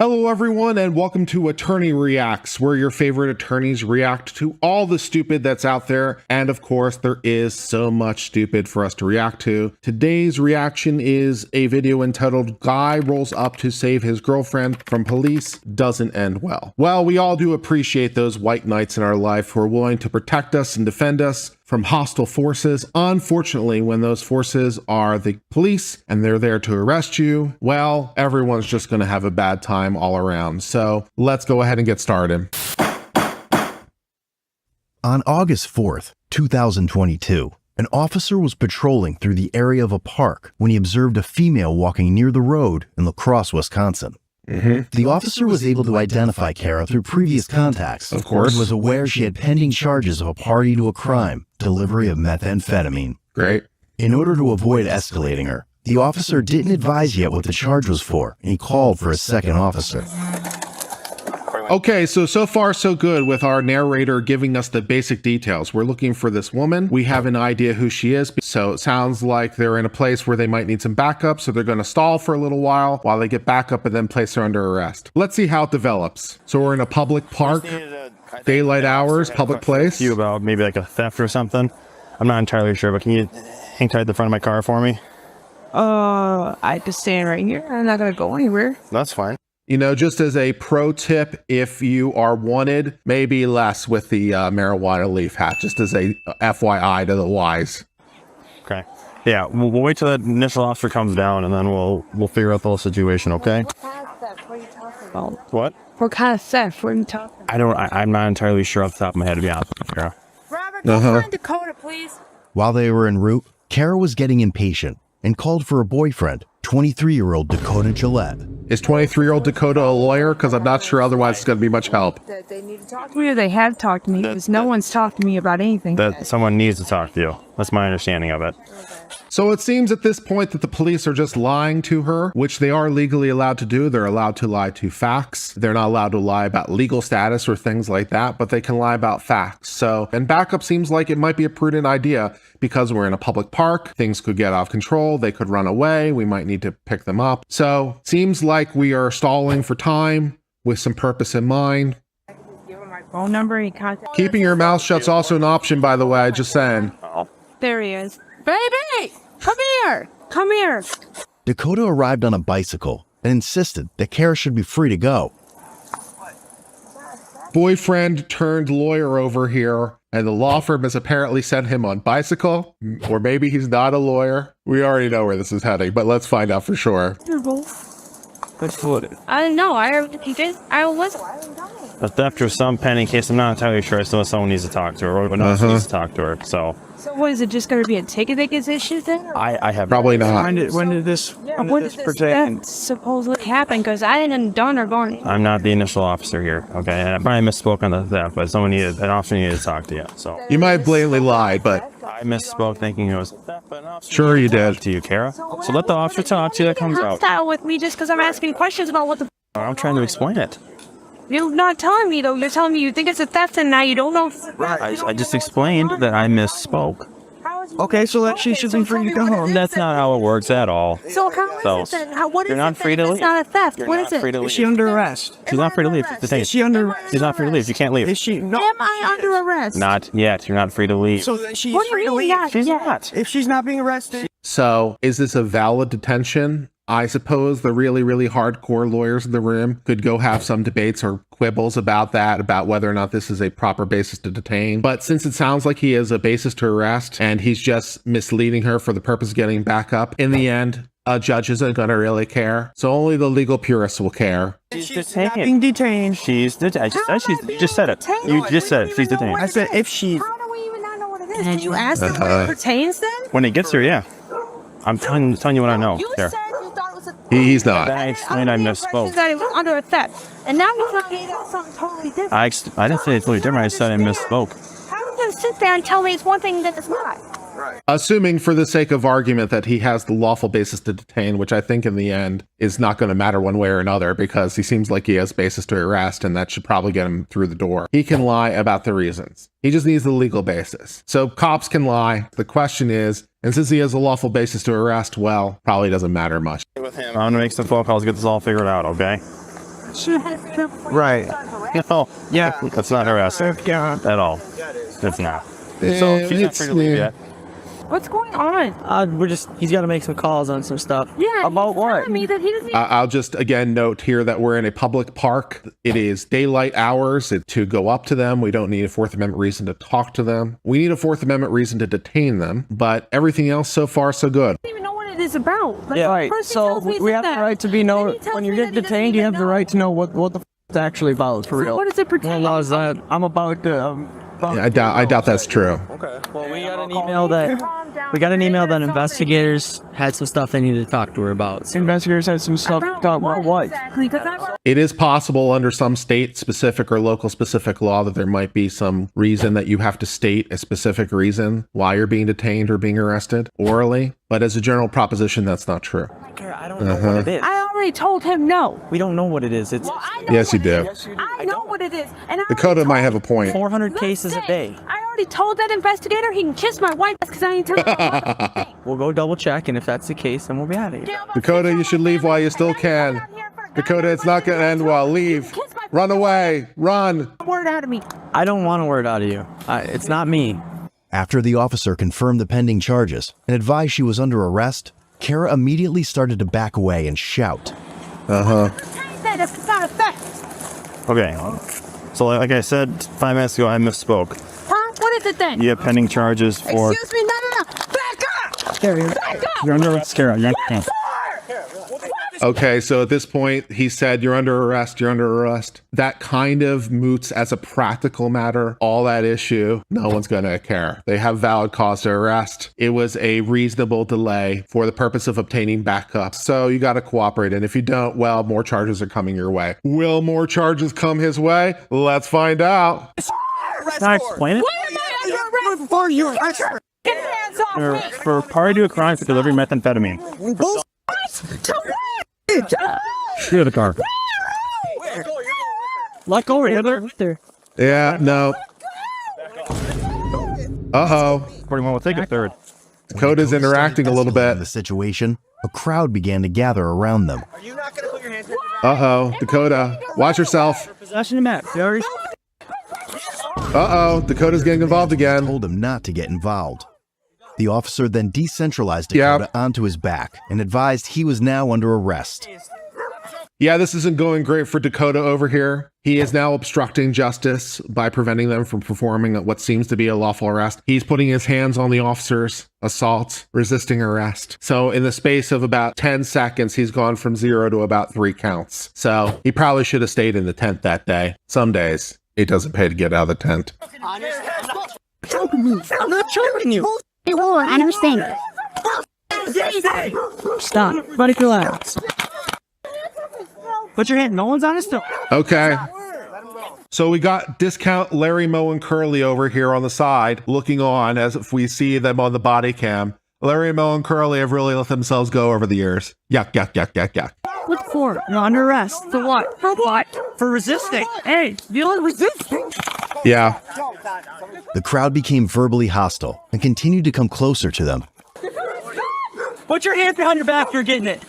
Hello everyone and welcome to Attorney Reacts, where your favorite attorneys react to all the stupid that's out there. And of course, there is so much stupid for us to react to. Today's reaction is a video entitled "Guy Rolls Up to Save His Girlfriend from Police Doesn't End Well." Well, we all do appreciate those white knights in our life who are willing to protect us and defend us from hostile forces. Unfortunately, when those forces are the police and they're there to arrest you, well, everyone's just going to have a bad time all around. So let's go ahead and get started. On August 4th, 2022, an officer was patrolling through the area of a park when he observed a female walking near the road in La Crosse, Wisconsin. The officer was able to identify Kara through previous contacts. Of course. And was aware she had pending charges of a party to a crime, delivery of methamphetamine. Great. In order to avoid escalating her, the officer didn't advise yet what the charge was for, and he called for a second officer. Okay, so far so good with our narrator giving us the basic details. We're looking for this woman. We have an idea who she is. So it sounds like they're in a place where they might need some backup. So they're going to stall for a little while they get backup and then place her under arrest. Let's see how it develops. So we're in a public park, daylight hours, public place. You about maybe like a theft or something. I'm not entirely sure, but can you hang tight at the front of my car for me? I just stand right here. I'm not going to go anywhere. That's fine. You know, just as a pro tip, if you are wanted, maybe less with the marijuana leaf hat, just as a FYI to the wise. Okay. Yeah, we'll wait till that initial officer comes down, and then we'll figure out the whole situation. Okay. What kind of theft? What are you talking about? What? What kind of theft? What are you talking about? I'm not entirely sure off the top of my head, to be honest with you. Robert, go find Dakota, please. While they were en route, Kara was getting impatient and called for a boyfriend, 23-year-old Dakota Gillette. Is 23-year-old Dakota a lawyer? Because I'm not sure otherwise it's going to be much help. They need to talk to me. They have talked to me because no one's talked to me about anything. That someone needs to talk to you. That's my understanding of it. So it seems at this point that the police are just lying to her, which they are legally allowed to do. They're allowed to lie to facts. They're not allowed to lie about legal status or things like that, but they can lie about facts. So, and backup seems like it might be a prudent idea because we're in a public park. Things could get off control. They could run away. We might need to pick them up. So seems like we are stalling for time with some purpose in mind. Give him my phone number and contact. Keeping your mouth shut's also an option, by the way, just saying. There he is. Baby, come here. Come here. Dakota arrived on a bicycle and insisted that Kara should be free to go. Boyfriend turned lawyer over here, and the law firm has apparently sent him on bicycle, or maybe he's not a lawyer. We already know where this is heading, but let's find out for sure. I don't know. He did. I was. A theft or some pending case. I'm not entirely sure. I still someone needs to talk to her, or no one needs to talk to her. So what is it? Just going to be a ticket that gets issued then? I have Probably not. When did this pertain? That supposedly happen? Because I didn't done or gone. I'm not the initial officer here, okay? And I probably misspoke on the theft, but an officer needed to talk to you. So You might have blatantly lied, but I misspoke thinking it was a theft, but an officer sure you did. to you, Kara. So let the officer talk to you. That comes out. Hostile with me just because I'm asking questions about what the. I'm trying to explain it. You're not telling me though. You're telling me you think it's a theft and now you don't know. I just explained that I misspoke. Okay, so that she should be free to go home. That's not how it works at all. So how is it then? What is You're not it free to then? leave. It's not a theft. You're What not is it? free to Is leave. she under arrest? She's not free to leave. Detained. Is she under arrest? She's not free to leave. You can't leave. Is she no? Am I under arrest? Not yet. You're not free to leave. So that she's What do free you to mean leave. not? She's Yeah. not. If she's not being arrested. So is this a valid detention? I suppose the really, really hardcore lawyers in the room could go have some debates or quibbles about that, about whether or not this is a proper basis to detain. But since it sounds like he has a basis to arrest and he's just misleading her for the purpose of getting back up, in the end, a judge isn't going to really care. So only the legal purists will care. She's Not detained. being detained. She's detained. You just said it. You just said it. She's detained. I said if she. How do we even not know what it is? Did you ask him what it pertains then? When it gets here, yeah. I'm telling you what I know. You There. said you thought it was a theft. He's Then not. I explained I misspoke. That it was under a theft. And now you're telling me that's something totally different. I didn't say it's totally different. I said I misspoke. How are you going to sit there and tell me it's one thing that it's not? Assuming for the sake of argument that he has the lawful basis to detain, which I think in the end is not going to matter one way or another because he seems like he has basis to arrest and that should probably get him through the door. He can lie about the reasons. He just needs the legal basis. So cops can lie. The question is, and since he has a lawful basis to arrest, well, probably doesn't matter much. With him, I'm going to make some phone calls, get this all figured out, okay? Right. No, Yeah. that's not arrest Yeah. at all. It's not. So She's not free to leave yet. What's going on? He's got to make some calls on some stuff. Yeah. About he's what? telling me that he doesn't I'll just again note here that we're in a public park. It is daylight hours to go up to them. We don't need a Fourth Amendment reason to talk to them. We need a Fourth Amendment reason to detain them, but everything else so far so good. even know what it is about. Like, Yeah. Right. first he So tells me we have that. the right to be Then know he tells when you me get that he doesn't detained. You even have the know. right to know what the it's actually about for real. What does it pertain? What law is that? I'm about to. I doubt that's true. Well, we got an email that investigators had some stuff they needed to talk to her about. Investigators had some stuff to talk about what? Exactly, 'cause I- It is possible under some state specific or local specific law that there might be some reason that you have to state a specific reason why you're being detained or being arrested orally. But as a general proposition, that's not true. I don't know what it is. I already told him no. We don't know what it is. It's Well, I know Yes, you what do. it is. I know what it is. And I Dakota already might told- have a point. 400 cases a day. I already told that investigator he can kiss my wife because I ain't telling him. We'll go double check, and if that's the case, then we'll be out of here. Dakota, you should leave while you still can. Dakota, it's not going to end well. Leave. Run away. Run. Word out of me. I don't want a word out of you. It's not me. After the officer confirmed the pending charges and advised she was under arrest, Kara immediately started to back away and shout. That is not a fact. Okay. So like I said 5 minutes ago, I misspoke. Huh? What is it then? You have pending charges for... Excuse me, no. Back up! Back up! You're under arrest, Kara. You're under... Okay, so at this point, he said, you're under arrest, you're under arrest. That kind of moots as a practical matter all that issue. No one's going to care. They have valid cause to arrest. It was a reasonable delay for the purpose of obtaining backup. So you got to cooperate. And if you don't, well, more charges are coming your way. Will more charges come his way? Let's find out. Can I explain it? Why am I under arrest? For you, Get your hands off me! For party to a crime for delivering methamphetamine. Steal the car. Let go, Hitler. Yeah, no. Uh-oh. 41 will take a third. Dakota's interacting a little In the bit. situation, a crowd began to gather around them. Uh-oh. Dakota, watch yourself. Possession of meth. Very. Uh-oh. Dakota's getting involved again. Told him not to get involved. The officer then decentralized Yeah. Dakota onto his back and advised he was now under arrest. Yeah, this isn't going great for Dakota over here. He is now obstructing justice by preventing them from performing what seems to be a lawful arrest. He's putting his hands on the officer's assault, resisting arrest. So in the space of about 10 seconds, he's gone from 0 to about 3 counts. So he probably should have stayed in the tent that day. Some days, it doesn't pay to get out of the tent. I'm not choking you. You won't understand. Stop. Buddy, relax. Put your hand. No one's on us still. Okay. So we got discount Larry, Moe, and Curly over here on the side, looking on as if we see them on the body cam. Larry, Moe, and Curly have really let themselves go over the years. Yuck, yuck, yuck, yuck, yuck. What for? You're under arrest. For what? For what? For resisting. Hey, you're resisting. Yeah. The crowd became verbally hostile and continued to come closer to them. Put your hands behind your back. You're getting it.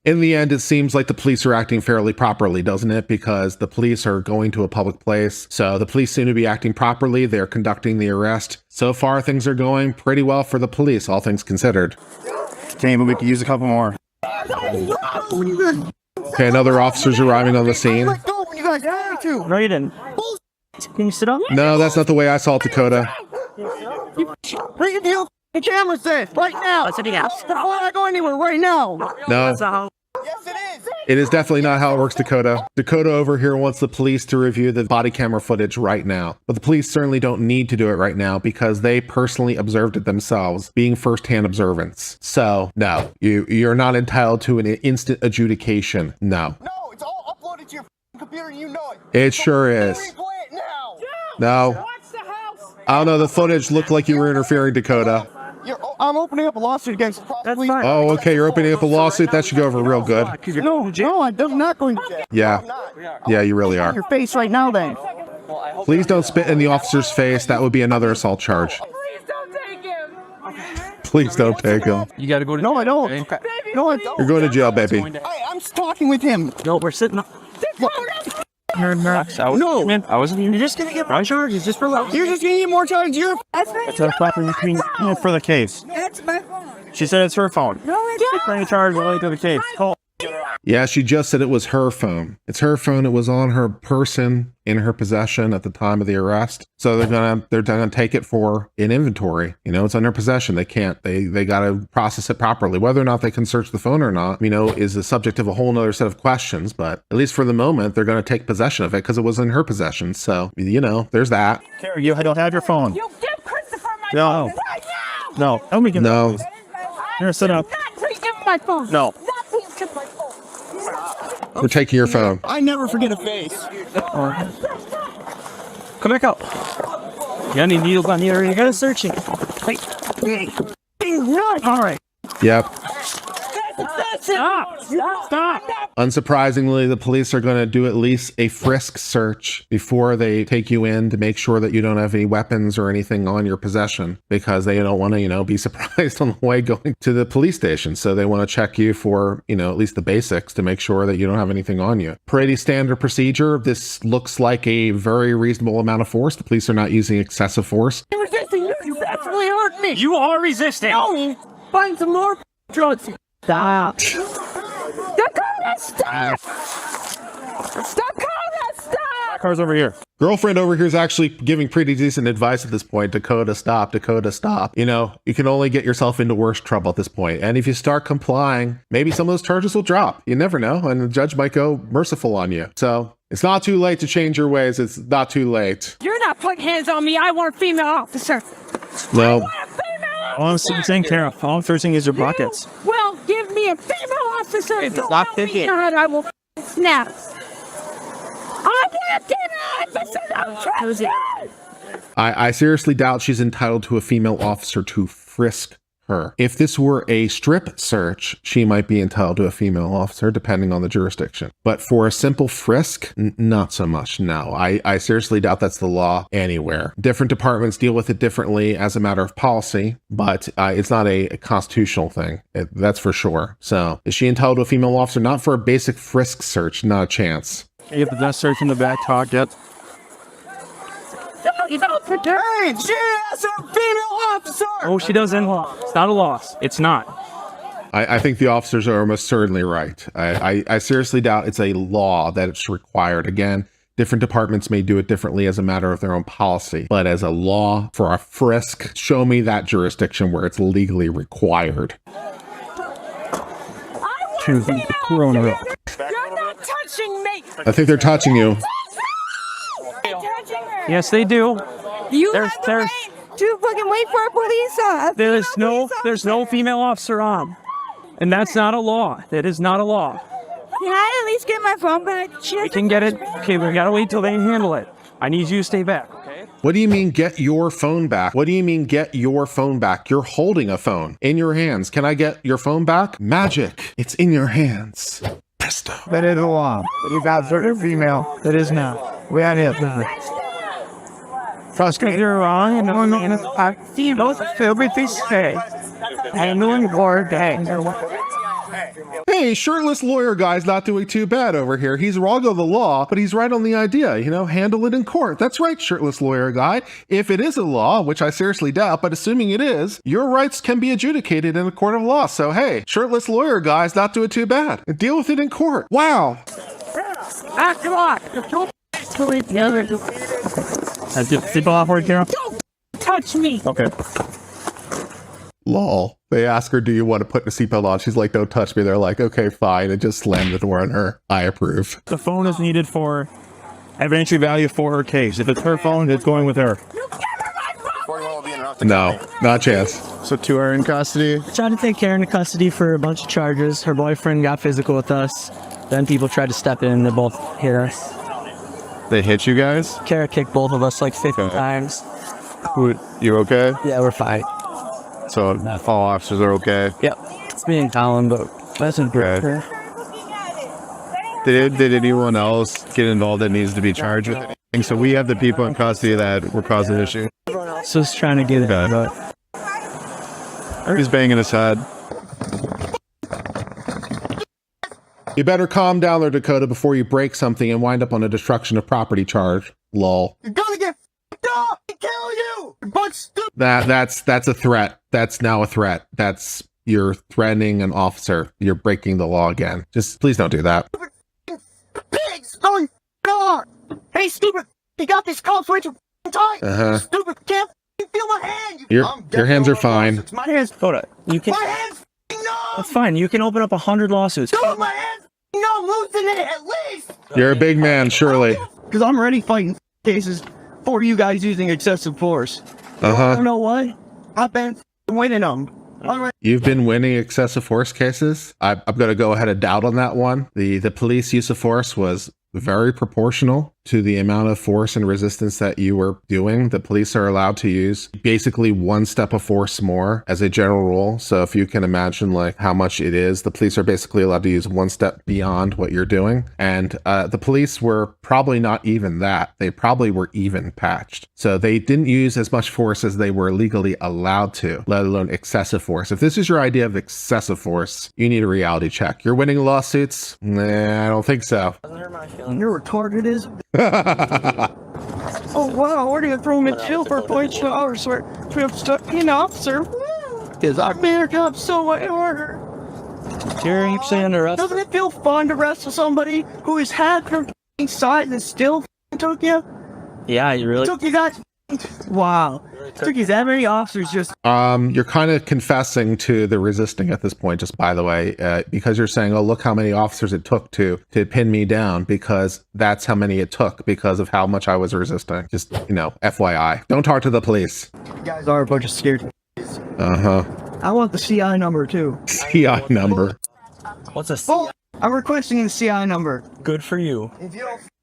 In the end, it seems like the police are acting fairly properly, doesn't it? Because the police are going to a public place. So the police seem to be acting properly. They're conducting the arrest. So far, things are going pretty well for the police, all things considered. Okay, but we could use a couple more. Okay, another officer's arriving on the scene. No, you didn't. Can you sit up? No, that's not the way I saw it, Dakota. The camera says right now. That's it. I don't want to go anywhere right now. No. It is definitely not how it works, Dakota. Dakota over here wants the police to review the body camera footage right now. But the police certainly don't need to do it right now because they personally observed it themselves, being firsthand observance. So, no, you're not entitled to an instant adjudication. No. No, it's all uploaded to your computer and you know it. It sure is. Replay it now. No. I don't know, the footage looked like you were interfering, Dakota. I'm opening up a lawsuit against That's fine. Oh, okay, you're opening up a lawsuit? That should go over real good. No, I'm not going to jail. Yeah, you really are. Your face right now, then. Please don't spit in the officer's face. That would be another assault charge. Please don't take him. Please don't take him. You gotta go to. No, I don't. Okay. No, I don't. You're going to jail, baby. I'm talking with him. No, we're sitting. No, Man, I wasn't. You're just gonna get my charges just for love. you're just gonna get more charges. It's a flapper between for the case. That's my phone. She said it's her phone. No, it's Bring a charge related to the case. Call. Yeah, she just said it was her phone. It's her phone. It was on her person in her possession at the time of the arrest. So they're gonna take it for an inventory. You know, it's in their possession. They can't. They gotta process it properly. Whether or not they can search the phone or not, you know, is the subject of a whole nother set of questions. But at least for the moment, they're gonna take possession of it because it was in her possession. So you know, there's that. Carrie, you don't have your phone. You give Christopher my No. phone right now. No. Let me get No. Here, sit up. Not please give me my phone. No. Not please give my phone. We're taking your phone. I never forget a face. Come back out. You got any needles on you? You gotta search it. All right. Yep. Stop. Stop. Unsurprisingly, the police are going to do at least a frisk search before they take you in to make sure that you don't have any weapons or anything on your possession, because they don't want to, you know, be surprised on the way going to the police station. So they want to check you for, you know, at least the basics to make sure that you don't have anything on you. Pretty standard procedure. This looks like a very reasonable amount of force. The police are not using excessive force. You're resisting. You actually hurt me. You are resisting. No. Find some more drugs. Stop. Dakota, stop. Dakota, stop. Car's over here. Girlfriend over here is actually giving pretty decent advice at this point. Dakota, stop. Dakota, stop. You know, you can only get yourself into worse trouble at this point. And if you start complying, maybe some of those charges will drop. You never know. And the judge might go merciful on you. So it's not too late to change your ways. It's not too late. You're not putting hands on me. I want a female officer. No. I want a female All I'm officer. saying, Kara, all I'm searching is your pockets. Well, give me a female officer. If it's not me 50. God, I will snap. I want a female officer. Don't trust it. I seriously doubt she's entitled to a female officer to frisk her. If this were a strip search, she might be entitled to a female officer, depending on the jurisdiction. But for a simple frisk, not so much, no. I seriously doubt that's the law anywhere. Different departments deal with it differently as a matter of policy, but it's not a constitutional thing, that's for sure. So, is she entitled to a female officer? Not for a basic frisk search, not a chance. You have the best search in the back pocket. Hey, she has a female officer. Oh, she doesn't. It's not a loss. It's not. I think the officers are almost certainly right. I seriously doubt it's a law that it's required. Again, different departments may do it differently as a matter of their own policy, but as a law for a frisk, show me that jurisdiction where it's legally required. To the corona. You're not touching me. I think they're touching you. Touching her. Yes, they do. You There's- have the there's- right to fucking wait for a police officer. There's no female officer on, and that's not a law. That is not a law. Can I at least get my phone back? We can get it. Okay, we gotta wait till they handle it. I need you to stay back. Okay. What do you mean get your phone back? What do you mean get your phone back? You're holding a phone in your hands. Can I get your phone back? Magic. It's in your hands. Presto. That is a law. You got certain female. That is not. We had it. Trust me, you're wrong. And I feel everything's okay. Handling war day. Hey, shirtless lawyer guy's not doing too bad over here. He's wrong on the law, but he's right on the idea. You know, handle it in court. That's right, shirtless lawyer guy. If it is a law, which I seriously doubt, but assuming it is, your rights can be adjudicated in a court of law. So hey, shirtless lawyer guy's not doing too bad. Deal with it in court. Wow. Come on. People off work, Kara? Touch me. Okay. Lol. They ask her, do you want to put the seatbelt on? She's like, don't touch me. They're like, okay, fine. And just slam the door on her. I approve. The phone is needed for evidentiary value for her case. If it's her phone, it's going with her. No, not a chance. So two are in custody. Tried to take Karen into custody for a bunch of charges. Her boyfriend got physical with us. Then people tried to step in. They both hit us. They hit you guys? Kara kicked both of us like 50 times. You okay? Yeah, we're fine. So all officers are okay. Yep. It's me and Colin, but that's in Okay. Did anyone else get involved that needs to be charged with anything? So we have the people in custody that were causing the issue. So just trying to get it. Okay. But He's banging his head. You better calm down there, Dakota, before you break something and wind up on a destruction of property charge. Lol. You're gonna get up and kill you! But stupid. That's a threat. That's now a threat. You're threatening an officer. You're breaking the law again. Just please don't do that. Pigs going on! Hey, stupid! You got these cops way too tight! Stupid, can't feel my hand! Your hands are fine. My hands, Dakota. You can. My hands, no! That's fine. You can open up 100 lawsuits. Dude, my hands, no, loosen it at least! You're a big man, surely. Because I'm already fighting cases for you guys using excessive force. I don't know why. I've been winning them. You've been winning excessive force cases? I'm going to go ahead and doubt on that one. The police use of force was very proportional to the amount of force and resistance that you were doing. The police are allowed to use basically one step of force more as a general rule. So if you can imagine like how much it is, the police are basically allowed to use one step beyond what you're doing. And the police were probably not even that. They probably were even patched. So they didn't use as much force as they were legally allowed to, let alone excessive force. If this is your idea of excessive force, you need a reality check. You're winning lawsuits? Nah, I don't think so. You're retarded as. Oh wow, we're gonna throw him in jail for 0.2 hours where we have stuck in officer. Because I made our job so much harder. You're saying arrest? Doesn't it feel fun to arrest somebody who has had their side and still took you? Yeah, you really took you guys. Wow. Took you that many officers just. You're kind of confessing to the resisting at this point, just by the way, because you're saying, oh, look how many officers it took to pin me down, because that's how many it took because of how much I was resisting. Just, FYI. Don't talk to the police. You guys are a bunch of scared. I want the CI number too. CI number. What's a CI? Oh, I'm requesting the CI number. Good for you.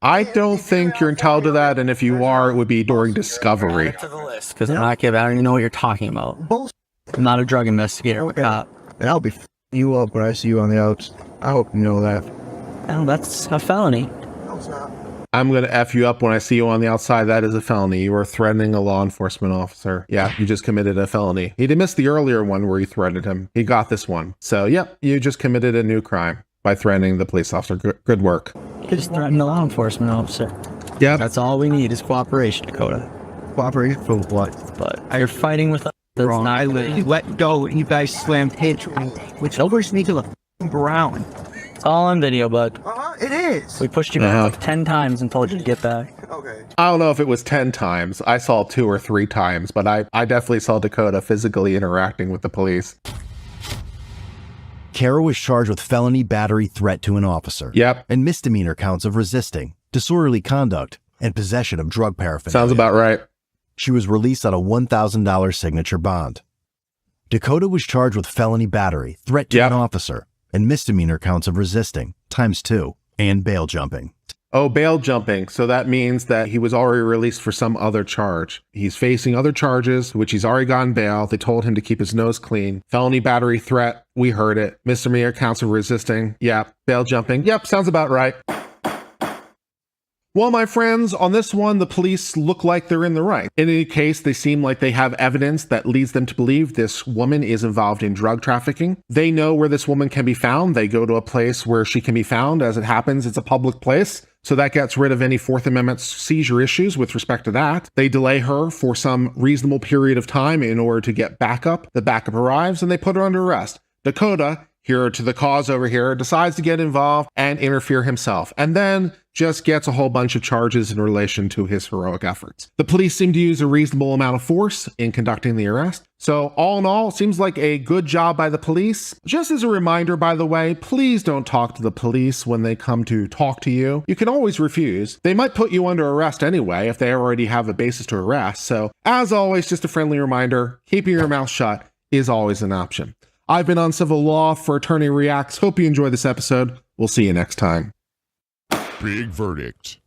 I don't think you're entitled to that, and if you are, it would be during discovery. Because I don't even know what you're talking about. I'm not a drug investigator. Or cop. And I'll be you up when I see you on the outs. I hope you know that. Oh, that's a felony. No, it's not. I'm going to F you up when I see you on the outside. That is a felony. You are threatening a law enforcement officer. Yeah, you just committed a felony. He didn't miss the earlier one where you threatened him. He got this one. So, yep, you just committed a new crime by threatening the police officer. Good work. Just threatened a law enforcement officer. Yeah. That's all we need is cooperation, Dakota. Cooperation for what? But you're fighting with us. That's wrong. You let go and you guys slammed into me, which overs me to the ground. It's all on video, bud. It is. We pushed you back like 10 times and told you to get back. Okay. I don't know if it was 10 times. I saw 2 or 3 times, but I definitely saw Dakota physically interacting with the police. Kara was charged with felony battery threat to an officer. Yep. And misdemeanor counts of resisting, disorderly conduct, and possession of drug paraphernalia. Sounds about right. She was released on a $1,000 signature bond. Dakota was charged with felony battery, threat to an officer, and misdemeanor counts of resisting, ×2, and bail jumping. Oh, bail jumping. So that means that he was already released for some other charge. He's facing other charges, which he's already gotten bail. They told him to keep his nose clean. Felony battery threat. We heard it. Misdemeanor counts of resisting. Yep. Bail jumping. Yep. Sounds about right. Well, my friends, on this one, the police look like they're in the right. In any case, they seem like they have evidence that leads them to believe this woman is involved in drug trafficking. They know where this woman can be found. They go to a place where she can be found. As it happens, it's a public place. So that gets rid of any Fourth Amendment seizure issues with respect to that. They delay her for some reasonable period of time in order to get backup. The backup arrives and they put her under arrest. Dakota, hero to the cause over here, decides to get involved and interfere himself, and then just gets a whole bunch of charges in relation to his heroic efforts. The police seem to use a reasonable amount of force in conducting the arrest. So all in all, it seems like a good job by the police. Just as a reminder, by the way, please don't talk to the police when they come to talk to you. You can always refuse. They might put you under arrest anyway if they already have a basis to arrest. So as always, just a friendly reminder, keeping your mouth shut is always an option. I've been Uncivil Law for Attorney Reacts. Hope you enjoyed this episode. We'll see you next time. Big verdict.